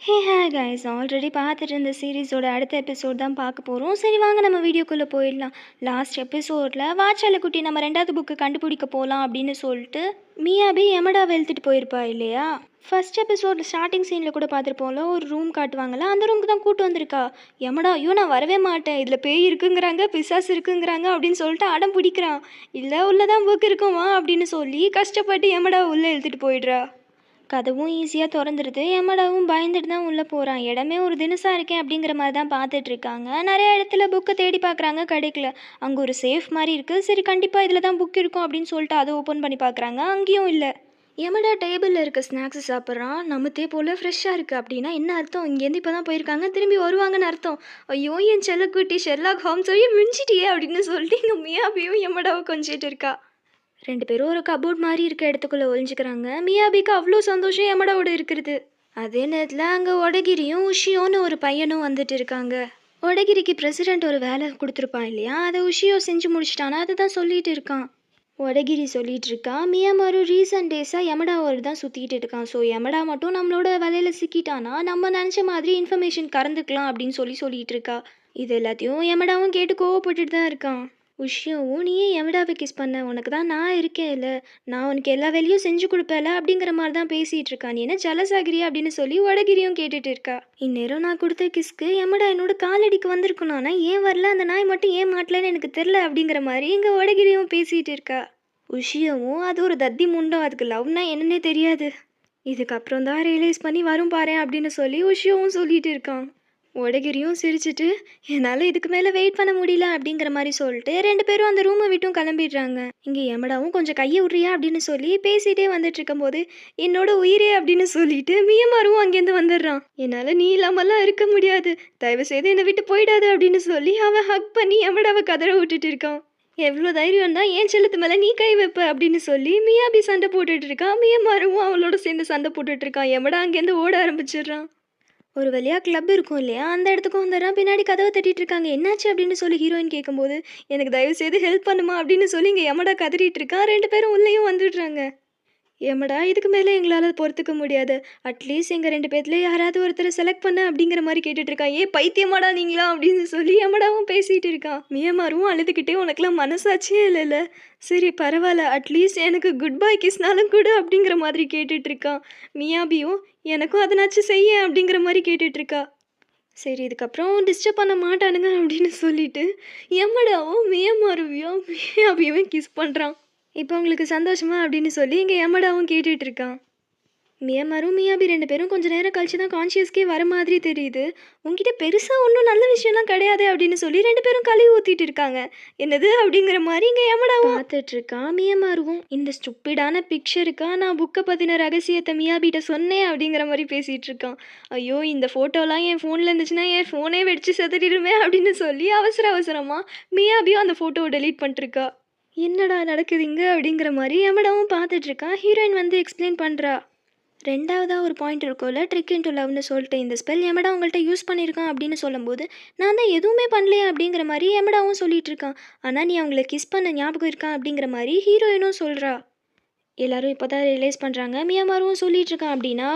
Hey hi guys, already பார்த்துட்டு இருந்த சீரிஸோட அடுத்த எபிசோட் தான் பார்க்க போகிறோம். சரி வாங்க நம்ம வீடியோக்குள்ளே போயிடலாம். லாஸ்ட் எபிசோடில் வாச்சால குட்டி நம்ம ரெண்டாவது புக்கு கண்டுபிடிக்க போகலாம் அப்படின்னு சொல்லிட்டு மியாபி யமடாவை எழுத்துட்டு போயிருப்பா இல்லையா. ஃபர்ஸ்ட் எபிசோட் ஸ்டார்டிங் சீனில் கூட பார்த்துருப்போம்ல, ஒரு ரூம் காட்டுவாங்கள்ல, அந்த ரூமுக்கு தான் கூட்டு வந்திருக்கா. யமடா ஐயோ நான் வரவே மாட்டேன், இதில் பேய் இருக்குங்கிறாங்க, பிசாசு இருக்குங்கிறாங்க அப்படின்னு சொல்லிட்டு அடம் பிடிக்கிறான். இல்லை உள்ளதான் புக் இருக்குமா அப்படின்னு சொல்லி கஷ்டப்பட்டு யமடாவை உள்ளே எழுத்துட்டு போயிடுறா. கதவும் ஈஸியாக திறந்துடுது. யமடாவும் பயந்துட்டு தான் உள்ளே போகிறான். இடமே ஒரு தினுசாக இருக்கேன் அப்படிங்கிற மாதிரி தான் பார்த்துட்ருக்காங்க. நிறைய இடத்துல புக்கை தேடி பார்க்குறாங்க, கிடைக்கல. அங்கே ஒரு சேஃப் மாதிரி இருக்குது. சரி கண்டிப்பாக இதில் தான் புக் இருக்கும் அப்படின்னு சொல்லிட்டு அதை ஓப்பன் பண்ணி பார்க்குறாங்க, அங்கேயும் இல்லை. யமடா டேபிளில் இருக்க ஸ்நாக்ஸ் சாப்பிட்றான். நம்மத்தே போல் ஃப்ரெஷ்ஷாக இருக்குது அப்படின்னா என்ன அர்த்தம்? இங்கேருந்து இப்போ தான் போயிருக்காங்க, திரும்பி வருவாங்கன்னு அர்த்தம். ஐயோ என் செல்லக்குட்டி ஷெர்லாக் ஹோம்ஸ் சொல்லி மிஞ்சிட்டியே அப்படின்னு சொல்லிட்டு இங்கே மியாபியும் யமடாவை கொஞ்சிட்டு இருக்கா. ரெண்டு பேரும் ஒரு கபோர்ட் மாதிரி இருக்க இடத்துக்குள்ளே ஒழிஞ்சிக்கிறாங்க. மியாபிக்கு அவ்வளோ சந்தோஷம் யமடாவோட இருக்கிறது. அதே நேரத்தில் அங்கே ஒடகிரியும் உஷியோன்னு ஒரு பையனும் வந்துட்டு இருக்காங்க. ஒடகிரிக்கு பிரசிடென்ட் ஒரு வேலை கொடுத்துருப்பான் இல்லையா, அதை உஷியோ செஞ்சு முடிச்சிட்டானா அதை தான் சொல்லிட்டு இருக்கான். ஒடகிரி சொல்லிட்டு இருக்கா, மியாமாரு ரீசன்ட் டேஸாக யமடாவோட தான் சுற்றிட்டு இருக்கான். ஸோ யமடா மட்டும் நம்மளோட வேலையில் சிக்கிட்டானா நம்ம நினச்ச மாதிரி இன்ஃபர்மேஷன் கறந்துக்கலாம் அப்படின்னு சொல்லிட்டு இருக்கா. இது எல்லாத்தையும் யமடாவும் கேட்டு கோவப்பட்டுட்டு தான் இருக்கான். உஷியோவும் நீ ஏன் யமடாவை கிஸ் பண்ண, உனக்கு தான் நான் இருக்கேன் இல்லை, நான் உனக்கு எல்லா வேலையும் செஞ்சு கொடுப்பேல அப்படிங்கிற மாதிரி தான் பேசிகிட்டு இருக்கான். நீ என்ன ஜலசாகிரியா அப்படின்னு சொல்லி வடகிரியும் கேட்டுட்டு இருக்கா. இந்நேரம் நான் கொடுத்த கிஸ்க்கு யமடா என்னோட காலடிக்கு வந்திருக்கணும், ஆனால் ஏன் வரல, அந்த நாய் மட்டும் ஏன் மாட்டலன்னு எனக்கு தெரில அப்படிங்கிற மாதிரி இங்கே வடகிரியும் பேசிகிட்டு இருக்கா. உஷியோவும் அது ஒரு தத்தி முண்டம், அதுக்கு லவ்னா என்னன்னே தெரியாது, இதுக்கப்புறம் தான் ரியலைஸ் பண்ணி வரும் பாரு அப்படின்னு சொல்லி உஷியோவும் சொல்லிட்டு இருக்கான். ஒடகிரியும் சிரிச்சிட்டு என்னால் இதுக்கு மேலே வெயிட் பண்ண முடியல அப்படிங்கிற மாதிரி சொல்லிட்டு ரெண்டு பேரும் அந்த ரூமை விட்டும் கிளம்பிடுறாங்க. இங்கே யமடாவும் கொஞ்சம் கையை விட்றியா அப்படின்னு சொல்லி பேசிகிட்டே வந்துட்டு இருக்கும்போது என்னோட உயிரே அப்படின்னு சொல்லிட்டு மியமாரும் அங்கேருந்து வந்துடுறான். என்னால் நீ இல்லாமலாம் இருக்க முடியாது, தயவு செய்து என்னை விட்டு போயிடாது அப்படின்னு சொல்லி அவன் ஹக் பண்ணி யமடாவை கதற விட்டுட்டு இருக்கான். எவ்வளோ தைரியம் தான் ஏன் செல்லத்து மேலே நீ கை வைப்ப அப்படின்னு சொல்லி மியாபி சண்டை போட்டுட்டு இருக்கான். மியமாரும் அவளோட சேர்ந்து சண்டை போட்டுட்டு இருக்கான். யமடா அங்கேருந்து ஓட ஆரம்பிச்சிடுறான். ஒரு வழியாக கிளப் இருக்கும் இல்லையா, அந்த இடத்துக்கும் வந்துடுறான். பின்னாடி கதவை தட்டிட்டு இருக்காங்க. என்னாச்சு அப்படின்னு சொல்லி ஹீரோயின் கேட்கும்போது எனக்கு தயவு செய்து ஹெல்ப் பண்ணுமா அப்படின்னு சொல்லி இங்கே யமடா கதறிட்டு இருக்கான். ரெண்டு பேரும் உள்ளேயும் வந்துடுறாங்க. யமடா இதுக்கு மேலே எங்களால் பொறுத்துக்க முடியாது, அட்லீஸ்ட் எங்கள் ரெண்டு பேர்த்துல யாராவது ஒருத்தரை செலக்ட் பண்ண அப்படிங்கிற மாதிரி கேட்டுட்டு இருக்கான். ஏன் பைத்தியமாடா நீங்களா அப்படின்னு சொல்லி யமடாவும் பேசிகிட்டு இருக்கான். மியமாரும் அழுதுகிட்டே உனக்குலாம் மனசாட்சியே இல்லைல்ல, சரி பரவாயில்ல அட்லீஸ்ட் எனக்கு குட் பை கிஸ்னாலும் கூட அப்படிங்கிற மாதிரி கேட்டுட்டு இருக்கான். மியாபியும் எனக்கும் அதனாச்சும் செய்ய அப்படிங்கிற மாதிரி கேட்டுட்டு இருக்கா. சரி இதுக்கப்புறம் டிஸ்டர்ப் பண்ண மாட்டானுங்க அப்படின்னு சொல்லிட்டு யமடாவும் மியாபியும் கிஸ் பண்ணுறான். இப்போ உங்களுக்கு சந்தோஷமா அப்படின்னு சொல்லி இங்கே யமடாவும் கேட்டுட்டு இருக்கான். மியமாரும் மியாபி ரெண்டு பேரும் கொஞ்சம் நேரம் கழிச்சு தான் கான்ஷியஸ்க்கே வர மாதிரி தெரியுது. உங்ககிட்ட பெருசாக ஒன்றும் நல்ல விஷயம்லாம் கிடையாது அப்படின்னு சொல்லி ரெண்டு பேரும் கழுவி ஊற்றிட்டு இருக்காங்க. என்னது அப்படிங்கிற மாதிரி இங்கே யமடாவும் பார்த்துட்டு இருக்கான். மியமாருவும் இந்த ஸ்டூப்பிடான பிக்சருக்கா நான் புக்கை பற்றின ரகசியத்தை மியாபிகிட்ட சொன்னேன் அப்படிங்கிற மாதிரி பேசிகிட்டு இருக்கான். ஐயோ இந்த ஃபோட்டோலாம் என் ஃபோனில் இருந்துச்சுன்னா என் ஃபோனே வெடிச்சு செதறிடுமே அப்படின்னு சொல்லி அவசரமாக மியாபியும் அந்த ஃபோட்டோவை டெலீட் பண்ணிட்டுருக்கா. என்னடா நடக்குது இங்கே அப்படிங்கிற மாதிரி யமடாவும் பார்த்துட்ருக்கான். ஹீரோயின் வந்து எக்ஸ்பிளைன் பண்ணுறா. ரெண்டாவதாக ஒரு பாயிண்ட் இருக்கும்ல, ட்ரிக் இன்டு லவ்னு சொல்லிட்டு இந்த ஸ்பெல் யமடா உங்கள்கிட்ட யூஸ் பண்ணியிருக்கான் அப்படின்னு சொல்லும்போது நான் தான் எதுவுமே பண்ணலையே அப்படிங்கிற மாதிரி யமடாவும் சொல்லிட்டு இருக்கான். ஆனால் நீ அவங்கள கிஸ் பண்ண ஞாபகம் இருக்கான் அப்படிங்கிற மாதிரி ஹீரோயினும் சொல்கிறா. எல்லோரும் இப்போ தான் ரியலைஸ் பண்ணுறாங்க. மியமாரும் சொல்லிட்டு இருக்கான் அப்படின்னா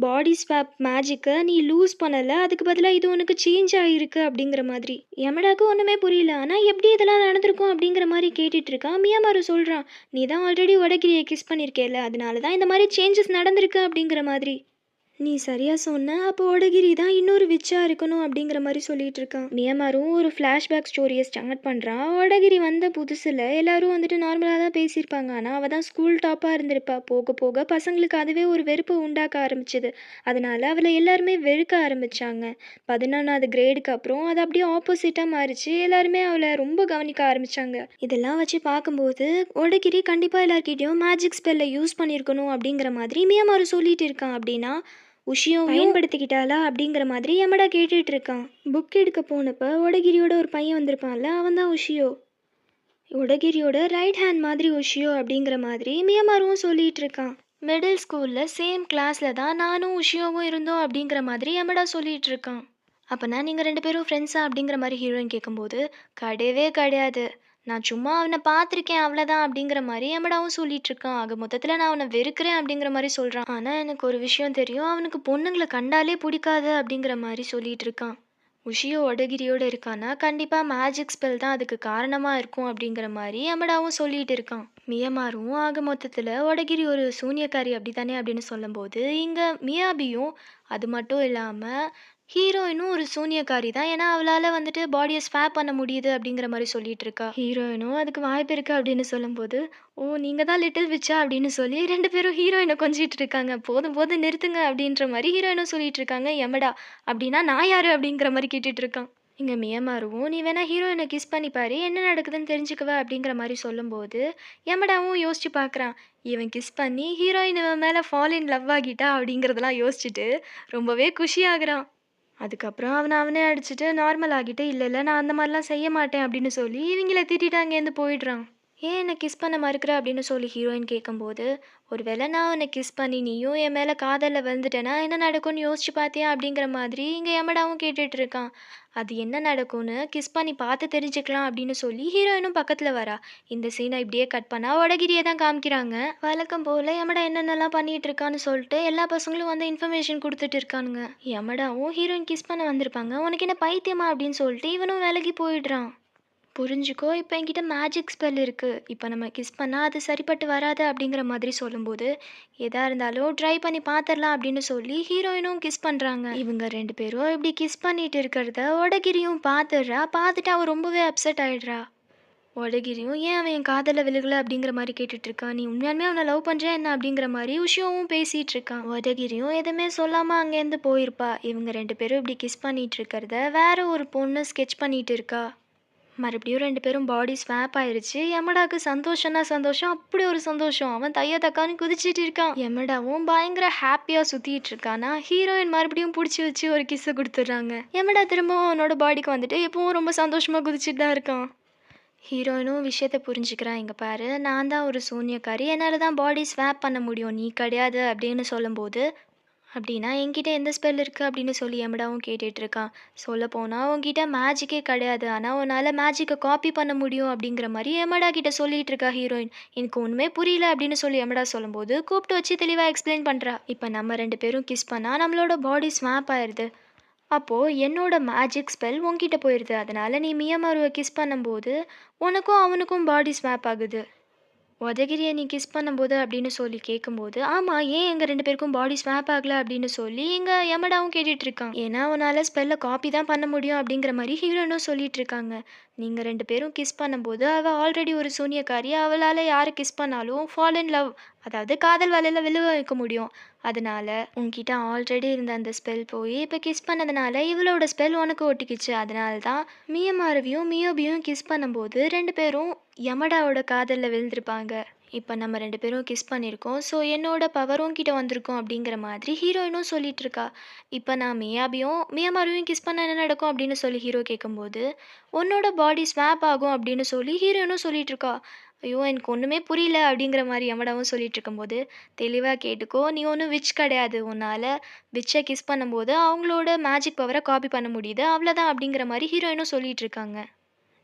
பாடி ஸ்வாப் மேஜிக்கை நீ லூஸ் பண்ணலை, அதுக்கு பதிலாக இது உனக்கு சேஞ்ச் ஆகிருக்கு அப்படிங்கிற மாதிரி. யமடாக்கு ஒன்றுமே புரியல, ஆனால் எப்படி இதெல்லாம் நடந்திருக்கும் அப்படிங்கிற மாதிரி கேட்டுட்டு இருக்கான். மியமாரு சொல்கிறான் நீ தான் ஆல்ரெடி வடகிரியை கிஸ் பண்ணியிருக்கேல, அதனால தான் இந்த மாதிரி சேஞ்சஸ் நடந்திருக்கு அப்படிங்கிற மாதிரி. நீ சரியாக சொன்ன, அப்போ வடகிரி தான் இன்னொரு விச்சா இருக்கணும் அப்படிங்கிற மாதிரி சொல்லிட்டு இருக்கான். மியமாரும் ஒரு ஃப்ளாஷ்பேக் ஸ்டோரியை ஸ்டார்ட் பண்ணுறான். வடகிரி வந்த புதுசில் எல்லாரும் வந்துட்டு நார்மலாக தான் பேசியிருப்பாங்க, ஆனால் அவள் தான் ஸ்கூல் டாப்பாக இருந்திருப்பா. போக போக பசங்களுக்கு அதுவே ஒரு வெறுப்பை உண்டாக்க ஆரம்பிச்சிது. அதனால அவளை எல்லாருமே வெறுக்க ஆரம்பித்தாங்க. 11வது கிரேடுக்கு அப்புறம் அது அப்படியே ஆப்போசிட்டாக மாறிச்சு. எல்லாருமே அவளை ரொம்ப கவனிக்க ஆரம்பித்தாங்க. இதெல்லாம் வச்சு பார்க்கும்போது வடகிரி கண்டிப்பாக எல்லார்கிட்டையும் மேஜிக் ஸ்பெல்லை யூஸ் பண்ணியிருக்கணும் அப்படிங்கிற மாதிரி மியமாரு சொல்லிட்டு இருக்கான். அப்படின்னா உஷியும் பயன்படுத்திக்கிட்டாளா அப்படிங்கிற மாதிரி யமடா கேட்டுட்டு இருக்கான். புக் எடுக்க போனப்போ வடகிரியோட ஒரு பையன் வந்திருப்பான்ல, அவன் தான் உஷியோ. வடகிரியோட ரைட் ஹேண்ட் மாதிரி உஷியோ அப்படிங்கிற மாதிரி மியமாரும் சொல்லிட்டு இருக்கான். மிடில் ஸ்கூலில் சேம் கிளாஸில் தான் நானும் உஷியோவும் இருந்தோம் அப்படிங்கிற மாதிரி யமடா சொல்லிட்டு இருக்கான். அப்போனா நீங்கள் ரெண்டு பேரும் ஃப்ரெண்ட்ஸா அப்படிங்கிற மாதிரி ஹீரோயின் கேட்கும்போது கிடையவே கிடையாது, நான் சும்மா அவன பார்த்துருக்கேன் அவ்வளதான் அப்படிங்கிற மாரி யமடாவும் சொல்லிட்டு இருக்கான். ஆக மொத்தத்துல நான் அவன வெறுக்கிறேன் அப்படிங்கிற மாரி சொல்றான். ஆனா எனக்கு ஒரு விஷயம் தெரியும். அவனுக்கு பொண்ணுங்கள கண்டாலே புடிக்காது அப்படிங்கிற மாரி சொல்லிட்டு இருக்கான். உஷியோ ஒடகிரியோட இருக்கான்னா, கண்டிப்பா மேஜிக் ஸ்பெல் தான் அதுக்கு காரணமா இருக்கும் அப்படிங்கிற மாரி யமடாவும் சொல்லிட்டு இருக்கான். மியமாரும் ஆக மொத்தத்துல ஒடகிரி ஒரு சூனியக்காரி அப்படித்தானே அப்படின்னு சொல்லும்போது, இங்க மியாபியும் அது மட்டும் இல்லாம ஹீரோயினும் ஒரு சூனியக்காரி தான். ஏன்னா அவளால வந்துட்டு பாடிய ஸ்வாப் பண்ண முடியுது அப்படிங்கிற மாரி சொல்லிட்டு இருக்கா. ஹீரோயினும் அதுக்கு வாய்ப்பு இருக்கு அப்படின்னு சொல்லும்போது, "ஓ! நீங்க தான் லிட்டில் விட்ச்சா?" அப்படின்னு சொல்லி 2 பேரும் ஹீரோயின கொஞ்சிட்டு இருக்காங்க. "போதும் போதும் நிறுத்துங்க" அப்படின்ற மாரி ஹீரோயினும் சொல்லிட்டு இருக்காங்க. "எமடா, அப்படின்னா நான் யாரு?" அப்படிங்கிற மாரி கேட்டுட்டு இருக்கான். இங்க மியமாருவும், "நீ வேணா ஹீரோயின கிஸ் பண்ணி பாரு, என்ன நடக்குதுன்னு தெரிஞ்சுக்குவ" அப்படிங்கிற மாரி சொல்லும்போது, யமடாவும் யோசிச்சு பார்க்குறான். இவன் கிஸ் பண்ணி ஹீரோயின் இவன் மேல ஃபால் இன் லவ் ஆகிட்டா அப்படிங்கிறதெல்லாம் யோசிச்சுட்டு ரொம்பவே குஷியாகுறான். அதுக்கப்புறம் அவனே அடிச்சுட்டு நார்மல் ஆகிட்டு, "இல்ல, இல்ல நான் அந்த மாரிலாம் செய்ய மாட்டேன்" அப்படின்னு சொல்லி இவங்கள திட்டிட்டு அங்கேருந்து போயிடுறான். "ஏன் என்ன கிஸ் பண்ண மறுக்கிற?" அப்படின்னு சொல்லி ஹீரோயின் கேட்கும்போது, "ஒருவேளை நான் உன்ன கிஸ் பண்ணி நீயும் என் மேல காதல்ல விழுந்துட்டேன்னா என்ன நடக்கும்னு யோசிச்சு பார்த்தியா?" அப்படிங்கிற மாதிரி இங்க யமடாவும் கேட்டுட்டு இருக்கான். அது என்ன நடக்கும்னு கிஸ் பண்ணி பார்த்து தெரிஞ்சுக்கலாம் அப்படின்னு சொல்லி ஹீரோயினும் பக்கத்துல வரா. இந்த சீனை இப்படியே கட் பண்ணா வடகிரியை தான் காமிக்கிறாங்க. வழக்கம் போல யமடா என்னென்னலாம் பண்ணிட்டு இருக்கான்னு சொல்லிட்டு எல்லா பசங்களும் வந்து இன்ஃபர்மேஷன் கொடுத்துட்டு இருக்கானுங்க. யமடாவும் ஹீரோயின் கிஸ் பண்ண வந்திருப்பாங்க. "உனக்கு என்ன பைத்தியமா?" அப்படின்னு சொல்லிட்டு இவனும் விலகி போயிடுறான். புரிஞ்சுக்கோ, இப்போ என்கிட்ட மேஜிக் ஸ்பெல் இருக்கு. இப்போ நம்ம கிஸ் பண்ணா அது சரிப்பட்டு வராது அப்படிங்கிற மாதிரி சொல்லும்போது, எதா இருந்தாலும் ட்ரை பண்ணி பார்த்துரலாம் அப்படின்னு சொல்லி ஹீரோயினும் கிஸ் பண்றாங்க. இவங்க 2 பேரும் இப்படி கிஸ் பண்ணிட்டு இருக்கிறத ஒடகிரியும் பார்த்துடுறா. பார்த்துட்டு அவ ரொம்பவே அப்செட் ஆயிடுறா. ஒடகிரியும் ஏன் அவன் என் காதல்ல விழுகல அப்படிங்கிற மாரி கேட்டுட்டு இருக்கான். "நீ உண்மையாலுமே அவன லவ் பண்றியா என்ன?" அப்படிங்கிற மாரி உஷியோவும் பேசிட்டு இருக்கான். ஒடகிரியும் எதுவுமே சொல்லாம அங்கேருந்து போயிருப்பா. இவங்க 2 பேரும் இப்படி கிஸ் பண்ணிட்டு இருக்கிறத வேற ஒரு பொண்ணு ஸ்கெட்ச் பண்ணிட்டு இருக்கா. மறுபடியும் 2 பேரும் பாடி ஸ்வாப் ஆயிருச்சு. யமடாக்கு சந்தோஷம்னா சந்தோஷம். அப்படி ஒரு சந்தோஷம். அவன் தைய தக்கான்னு குதிச்சிட்டு இருக்கான். யமடாவும் பயங்கர ஹாப்பியா சுத்திட்டு இருக்கானா, ஹீரோயின் மறுபடியும் புடிச்சு வச்சு ஒரு கிஸ்ஸ குடுத்துடுறாங்க. யமடா திரும்பவும் அவனோட பாடிக்கு வந்துட்டு எப்பவும் ரொம்ப சந்தோஷமா குதிச்சிட்டு தான் இருக்கான். ஹீரோயினும் விஷயத்த புரிஞ்சுக்கிறான். "இங்க பாரு, நான் தான் ஒரு சூனியக்காரி. என்னால தான் பாடி ஸ்வாப் பண்ண முடியும். நீ கிடையாது" அப்படின்னு சொல்லும்போது, "அப்படின்னா என்கிட்ட எந்த ஸ்பெல் இருக்கு?" அப்படின்னு சொல்லி யமடாவும் கேட்டுட்டு இருக்கான். "சொல்லப்போனா உன்கிட்ட மேஜிக்கே கிடையாது. ஆனா உன்னால மேஜிக்க காப்பி பண்ண முடியும்" அப்படிங்கிற மாரி யமடா கிட்ட சொல்லிட்டு இருக்கா ஹீரோயின். "எனக்கு ஒண்ணுமே புரியல" அப்படின்னு சொல்லி யமடா சொல்லும்போது, கூப்பிட்டு வச்சு தெளிவா எக்ஸ்பிளைன் பண்றா. "இப்ப நம்ம 2 பேரும் கிஸ் பண்ணா நம்மளோட பாடி ஸ்வாப் ஆயிருது. அப்போ என்னோட மேஜிக் ஸ்பெல் உன்கிட்ட போயிருது. அதனால நீ மியமாருவ கிஸ் பண்ணும்போது, உனக்கும் அவனுக்கும் பாடி ஸ்வாப் ஆகுது. உதகிரிய நீ கிஸ் பண்ணும்போது அப்படின்னு சொல்லி கேட்கும்போது, "ஆமா, ஏன் எங்க 2 பேருக்கும் பாடி ஸ்வாப் ஆகல?" அப்படின்னு சொல்லி இங்க யமடாவும் கேட்டுட்டு இருக்கான். ஏன்னா உன்னால ஸ்பெல்ல காப்பி தான் பண்ண முடியும் அப்படிங்கிற மாரி ஹீரோயினும் சொல்லிட்டு இருக்காங்க. நீங்க 2 பேரும் கிஸ் பண்ணும்போது, அவ ஆல்ரெடி ஒரு சூனியக்காரி. அவளால யார கிஸ் பண்ணாலும் ஃபால் இன் லவ், அதாவது காதல் வலையில விழ வைக்க முடியும். அதனால உன்கிட்ட ஆல்ரெடி இருந்த அந்த ஸ்பெல் போய் இப்ப கிஸ் பண்ணதுனால இவளோட ஸ்பெல் உனக்கு ஒட்டிக்கிச்சு. அதனால தான் மியமாருவியும் மியோபியும் கிஸ் பண்ணும்போது 2 பேரும் யமடாவோட காதல்ல விழுந்திருப்பாங்க. இப்ப நம்ம 2 பேரும் கிஸ் பண்ணியிருக்கோம். ஸோ என்னோட பவர் உன்கிட்ட வந்திருக்கும் அப்படிங்கிற மாதிரி ஹீரோயினும் சொல்லிட்டு இருக்கா. இப்ப நான் மியாமாருவையும் கிஸ் பண்ணா என்ன நடக்கும் அப்படின்னு சொல்லி ஹீரோ கேட்கும்போது, உன்னோட பாடி ஸ்வாப் ஆகும் அப்படின்னு சொல்லி ஹீரோயினும் சொல்லிட்டு இருக்கா. ஐயோ! எனக்கு ஒண்ணுமே புரியல அப்படிங்கிற மாரி யமடாவும் சொல்லிட்டு இருக்கும்போது, தெளிவா கேட்டுக்கோ, நீ ஒண்ணும் விட்ச் கிடையாது. உன்னால விட்ச்ச கிஸ் பண்ணும்போது அவங்களோட மேஜிக் பவர காப்பி பண்ண முடியுது. அவ்வளதான் அப்படிங்கிற மாரி ஹீரோயினும் சொல்லிட்டு இருக்காங்க.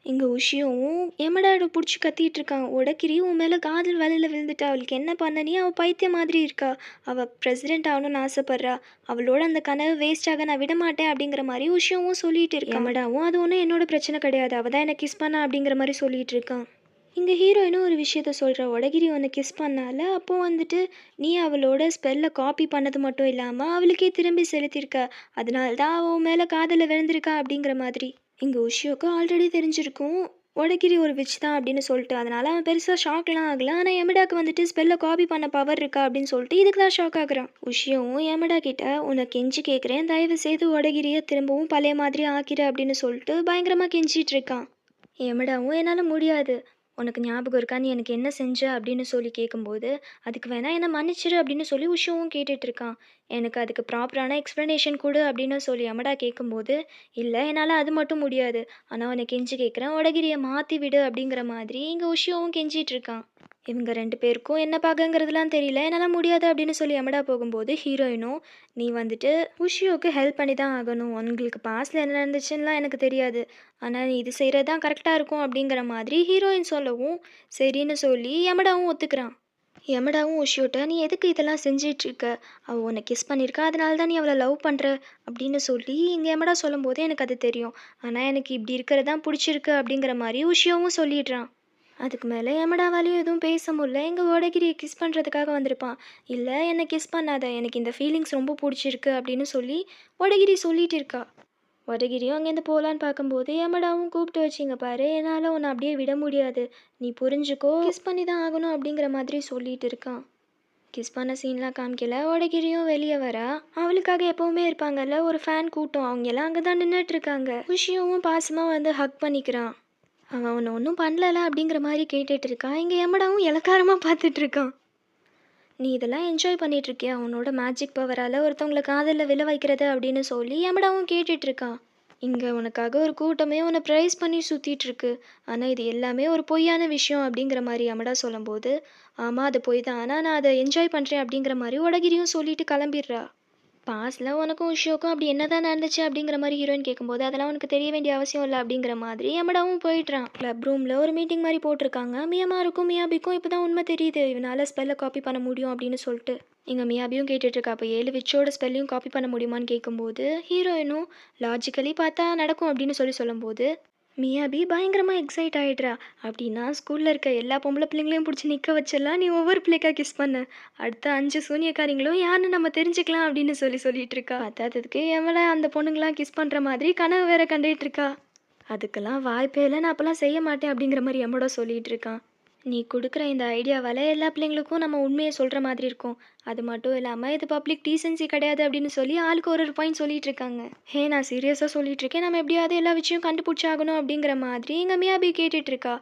இங்க உஷியும் எமடாட புடிச்சு கத்திட்டு இருக்கான். "உனக்கிரி உன் மேல காதல் வலையில விழுந்துட்டா. அவளுக்கு என்ன பண்ணனே அவ பைத்தியம் மாதிரி இருக்கா. அவ பிரசிடென்ட் ஆகணும்னு ஆசைப்படுறா. அவளோட அந்த கனவு வேஸ்ட் ஆக நான் விடமாட்டேன்" அப்படிங்கிற மாரி உஷியும் சொல்லிட்டு இருக்கான். எமடாவும் அது ஒன்றும் என்னோட பிரச்சனை கிடையாது. அவ தான் என்ன கிஸ் பண்ணா அப்படிங்கிற மாரி சொல்லிட்டு இருக்கான். இங்க ஹீரோயினும் ஒரு விஷயத்த சொல்றா. "உடகிரி உன்னை கிஸ் பண்ணால, அப்போ வந்துட்டு நீ அவளோட ஸ்பெல்ல காப்பி பண்ணது மட்டும் இல்லாம, அவளுக்கே திரும்பி செலுத்தியிருக்க. அதனால தான் அவ உன் மேல காதல்ல விழுந்திருக்கா" அப்படிங்கிற மாதிரி. இங்க உஷியோக்கு ஆல்ரெடி தெரிஞ்சிருக்கும். "ஒடகிரி ஒரு விட்ச் தான்" அப்படின்னு சொல்லிட்டு. அதனால அவன் பெருசா ஷாக்லாம் ஆகல. ஆனா எமடாக்கு வந்துட்டு ஸ்பெல்ல காப்பி பண்ண பவர் இருக்கா அப்படின்னு சொல்லிட்டு இதுக்கு தான் ஷாக் ஆகுறான். உஷியோவும் எமடா கிட்ட, "உன்னை கெஞ்சி கேட்குறேன். தயவு செய்து ஒடகிரிய திரும்பவும் பழைய மாதிரி ஆக்கிடு" அப்படின்னு சொல்லிட்டு பயங்கரமா கெஞ்சிட்டு இருக்கான். எமடாவும், "என்னால முடியாது. உனக்கு ஞாபகம் இருக்கா? நீ எனக்கு என்ன செஞ்ச?" அப்படின்னு சொல்லி கேட்கும்போது, "அதுக்கு வேணா என்ன மன்னிச்சிரு" அப்படின்னு சொல்லி உஷியும் கேட்டுட்டு இருக்கான். "எனக்கு அதுக்கு ப்ராப்பரான எக்ஸ்ப்ளனேஷன் குடு" அப்படின்னு சொல்லி யமடா கேட்கும்போது, "இல்ல, என்னால அது மட்டும் முடியாது. ஆனா உன்னை கெஞ்சி கேட்குறேன். ஒடகிரிய மாத்தி விடு" அப்படிங்கிற மாதிரி இங்க உஷியோவும் கெஞ்சிட்டு இருக்கான். இவங்க 2 பேருக்கும் என்ன பார்க்கங்கிறதுலாம் தெரியல. என்னால முடியாது அப்படின்னு சொல்லி யமடா போகும்போது, ஹீரோயினும் நீ வந்துட்டு உஷியோக்கு ஹெல்ப் பண்ணி தான் ஆகணும். உங்களுக்கு பாஸ்ட்ல என்ன நடந்துச்சுன்னுலாம் எனக்கு தெரியாது. ஆனா நீ இது செய்றது தான் கரெக்ட்டா இருக்கும் அப்படிங்கிற மாதிரி ஹீரோயின் சொல்லவும், சரின்னு சொல்லி யமடாவும் ஒத்துக்கிறான். யமடாவும் உஷியோட்ட நீ எதுக்கு இதெல்லாம் செஞ்சிட்ருக்க? அவ உன்னை கிஸ் பண்ணியிருக்கா. அதனால தான் நீ அவள லவ் பண்ற அப்படின்னு சொல்லி இங்க யமடா சொல்லும்போது எனக்கு அது தெரியும். ஆனா எனக்கு இப்படி இருக்கிறது தான் புடிச்சிருக்கு அப்படிங்கிற மாரி உஷியோவும் சொல்லிடுறான். அதுக்கு மேலே யமடாவாலையும் எதுவும் பேச முடியல. எங்க ஓடகிரியை கிஸ் பண்ணுறதுக்காக வந்திருப்பான். இல்லை என்னை கிஸ் பண்ணாத, எனக்கு இந்த ஃபீலிங்ஸ் ரொம்ப பிடிச்சிருக்கு அப்படின்னு சொல்லி ஓடகிரி சொல்லிட்டு இருக்கா. ஓடகிரியும் அங்கேருந்து போகலான்னு பார்க்கும்போது யமடாவும் கூப்பிட்டு வச்சிங்க பாரு, என்னால் உன்னை அப்படியே விட முடியாது, நீ புரிஞ்சுக்கோ, கிஸ் பண்ணி தான் ஆகணும் அப்படிங்கிற மாதிரி சொல்லிட்டு இருக்கான். கிஸ் பண்ண சீன்லாம் காமிக்கல. ஓடகிரியும் வெளியே வரா. அவளுக்காக எப்போவுமே இருப்பாங்கல்ல ஒரு ஃபேன் கூட்டம், அவங்க எல்லாம் அங்கே தான் நின்றுட்டு இருக்காங்க. குஷியும் பாசமாக வந்து ஹக் பண்ணிக்கிறான். அவன் உன்னை ஒன்றும் பண்ணலல அப்படிங்கிற மாதிரி கேட்டுட்டு இருக்கான். இங்கே யமடாவும் இளக்காரமாக பார்த்துட்டு இருக்கான். நீ இதெல்லாம் என்ஜாய் பண்ணிட்டு இருக்கியா உன்னோட மேஜிக் பவரால் ஒருத்தவங்களை காதலில் விழ வைக்கிறது அப்படின்னு சொல்லி யமடாவும் கேட்டுட்டு இருக்கான். இங்கே உனக்காக ஒரு கூட்டமே உன்னை ப்ரைஸ் பண்ணி சுற்றிட்டு இருக்கு. ஆனால் இது எல்லாமே ஒரு பொய்யான விஷயம் அப்படிங்கிற மாதிரி யமடா சொல்லும்போது, ஆமாம் அது பொய் தான், ஆனால் நான் அதை என்ஜாய் பண்ணுறேன் அப்படிங்கிற மாதிரி ஓடகிரியும் சொல்லிட்டு கிளம்பிடுறா. பாஸ்டில் உனக்கும் உஷியோக்கும் அப்படி என்ன தான் நடந்துச்சு அப்படிங்கிற மாதிரி ஹீரோயின் கேட்கும்போது, அதெல்லாம் உனக்கு தெரிய வேண்டிய அவசியம் இல்லை அப்படிங்கிற மாதிரி யமடாவும் போயிடுறான். கிளப் ரூமில் ஒரு மீட்டிங் மாதிரி போட்டிருக்காங்க. மியாமாருக்கும் மியாபிக்கும் இப்போ தான் உண்மை தெரியுது, இவனால் ஸ்பெல்லை காப்பி பண்ண முடியும் அப்படின்னு சொல்லிட்டு. இங்கே மியாபியும் கேட்டுட்ருக்கா, அப்போ 7 விச்சோட ஸ்பெல்லையும் காப்பி பண்ண முடியுமான்னு கேட்கும்போது ஹீரோயினும் லாஜிக்கலி பார்த்தா நடக்கும் அப்படின்னு சொல்லும்போது மியாபி பயங்கரமாக எக்ஸைட் ஆகிடுறா. அப்படின்னா ஸ்கூலில் இருக்க எல்லா பொம்பளை பிள்ளைங்களையும் பிடிச்சி நிற்க வச்செல்லாம் நீ ஒவ்வொரு பிள்ளைக்கா கிஸ் பண்ண, அடுத்த 5 சூனியக்காரிங்களும் யாருன்னு நம்ம தெரிஞ்சுக்கலாம் அப்படின்னு சொல்லிட்டு இருக்கா. பத்தாததுக்கு எவளை அந்த பொண்ணுங்களாம் கிஸ் பண்ணுற மாதிரி கனவு வேற கண்டுகிட்டு இருக்கா. அதுக்கெல்லாம் வாய்ப்பே இல்லை, நான் அப்போல்லாம் செய்ய மாட்டேன் அப்படிங்கிற மாதிரி எம்மோட சொல்லிட்டு இருக்கான். நீ கொடுக்குற இந்த ஐடியாவால் எல்லா பிள்ளைங்களுக்கும் நம்ம உண்மையை சொல்கிற மாதிரி இருக்கும். அது மட்டும் இல்லாமல் இது பப்ளிக் டீசென்சி கிடையாது அப்படின்னு சொல்லி ஆளுக்கு ஒரு பாயிண்ட் சொல்லிட்டு இருக்காங்க. ஹே நான் சீரியஸாக சொல்லிட்டு இருக்கேன், நம்ம எப்படியாவது எல்லா விஷயம் கண்டுபிடிச்சாகணும் அப்படிங்கிற மாதிரி எங்கள் மியாபி கேட்டுட்டு இருக்கா.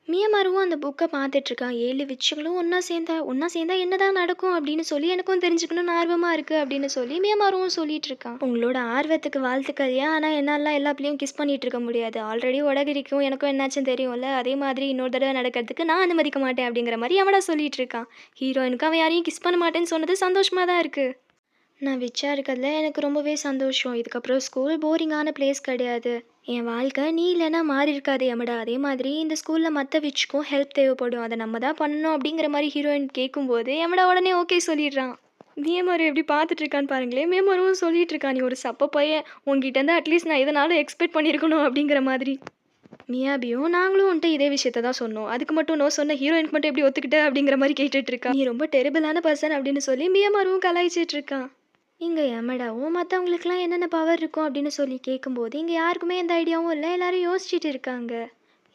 மியாமாருவும் அந்த புக்கை பார்த்துட்ருக்கான். 7 விச்சுகளும் ஒன்றா சேர்ந்தா என்ன தான் நடக்கும் அப்படின்னு சொல்லி எனக்கும் தெரிஞ்சுக்கணும்னு ஆர்வமாக இருக்குது அப்படின்னு சொல்லி மியாமாருவும் சொல்லிட்டு இருக்கான். உங்களோட ஆர்வத்துக்கு வாழ்த்துக்கறியா, ஆனால் என்னாலாம் எல்லா பிள்ளையும் கிஸ் பண்ணிகிட்டு இருக்க முடியாது. ஆல்ரெடி உடகிரிக்கும் எனக்கும் என்னாச்சுன்னு தெரியும்ல, அதே மாதிரி இன்னொரு தடவை நடக்கிறதுக்கு நான் அனுமதிக்க மாட்டேன் அப்படிங்கிற மாதிரி அவடா சொல்லிட்டு இருக்கான். ஹீரோயினுக்கு அவன் யாரையும் கிஸ் பண்ண மாட்டேன்னு சொன்னது சந்தோஷமாக தான் இருக்குது. நான் விச்சா இருக்கிறதுல எனக்கு ரொம்பவே சந்தோஷம். இதுக்கப்புறம் ஸ்கூல் போரிங்கான பிளேஸ் கிடையாது. என் வாழ்க்கை நீ இல்லைன்னா மாறி இருக்காது யமடா. அதே மாதிரி இந்த ஸ்கூலில் மற்ற விச்சுக்கும் ஹெல்ப் தேவைப்படும், அதை நம்ம தான் பண்ணணும் அப்படிங்கிற மாதிரி ஹீரோயின் கேட்கும்போது யமடா உடனே ஓகே சொல்லிடுறான். மியாமாரு எப்படி பார்த்துட்டு இருக்கான்னு பாருங்களேன். மியாமாரும் சொல்லிட்டு இருக்கான், நீ ஒரு சப்ப பையன், உங்ககிட்டேருந்து அட்லீஸ்ட் நான் இதனால எக்ஸ்பெக்ட் பண்ணியிருக்கணும் அப்படிங்கிற மாதிரி. மியாபியும் நாங்களும் வந்துட்டு இதே விஷயத்த தான் சொன்னோம், அதுக்கு மட்டும் நோ சொன்ன ஹீரோயினுக்கு மட்டும் எப்படி ஒத்துக்கிட்ட அப்படிங்கிற மாதிரி கேட்டுட்டு இருக்கா. நீ ரொம்ப டெரிபிளான பர்சன் அப்படின்னு சொல்லி மியாமாரும் கலாய்ச்சிட்டு இருக்கான். இங்கே யமடாவும் மற்றவங்களுக்குலாம் என்னென்ன பவர் இருக்கும் அப்படின்னு சொல்லி கேட்கும்போது இங்கே யாருக்குமே எந்த ஐடியாவும் இல்லை, எல்லாரும் யோசிச்சுட்டு இருக்காங்க.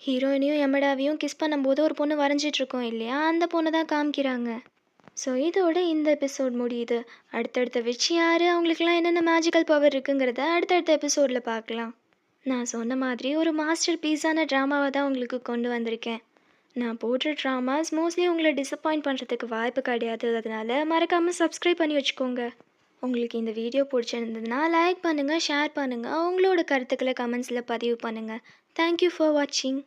ஹீரோயினையும் யமடாவையும் கிஸ் பண்ணும்போது ஒரு பொண்ணு வரைஞ்சிட்ருக்கோம் இல்லையா, அந்த பொண்ணு தான் காமிக்கிறாங்க. ஸோ இதோட இந்த எபிசோட் முடியுது. அடுத்தடுத்த விச் யார், அவங்களுக்குலாம் என்னென்ன மேஜிக்கல் பவர் இருக்குங்கிறத அடுத்தடுத்த எபிசோடில் பார்க்கலாம். நான் சொன்ன மாதிரி ஒரு மாஸ்டர் பீஸான ட்ராமாவை தான் உங்களுக்கு கொண்டு வந்திருக்கேன். நான் போடுற ட்ராமாஸ் மோஸ்ட்லி உங்களை டிசப்பாயிண்ட் பண்ணுறதுக்கு வாய்ப்பு கிடையாது, அதனால் மறக்காமல் சப்ஸ்கிரைப் பண்ணி வச்சுக்கோங்க. உங்களுக்கு இந்த வீடியோ பிடிச்சிருந்ததுன்னா லைக் பண்ணுங்கள், ஷேர் பண்ணுங்கள், உங்களோட கருத்துக்களை கமெண்ட்ஸில் பதிவு பண்ணுங்கள். தேங்க்யூ ஃபார் வாட்சிங்.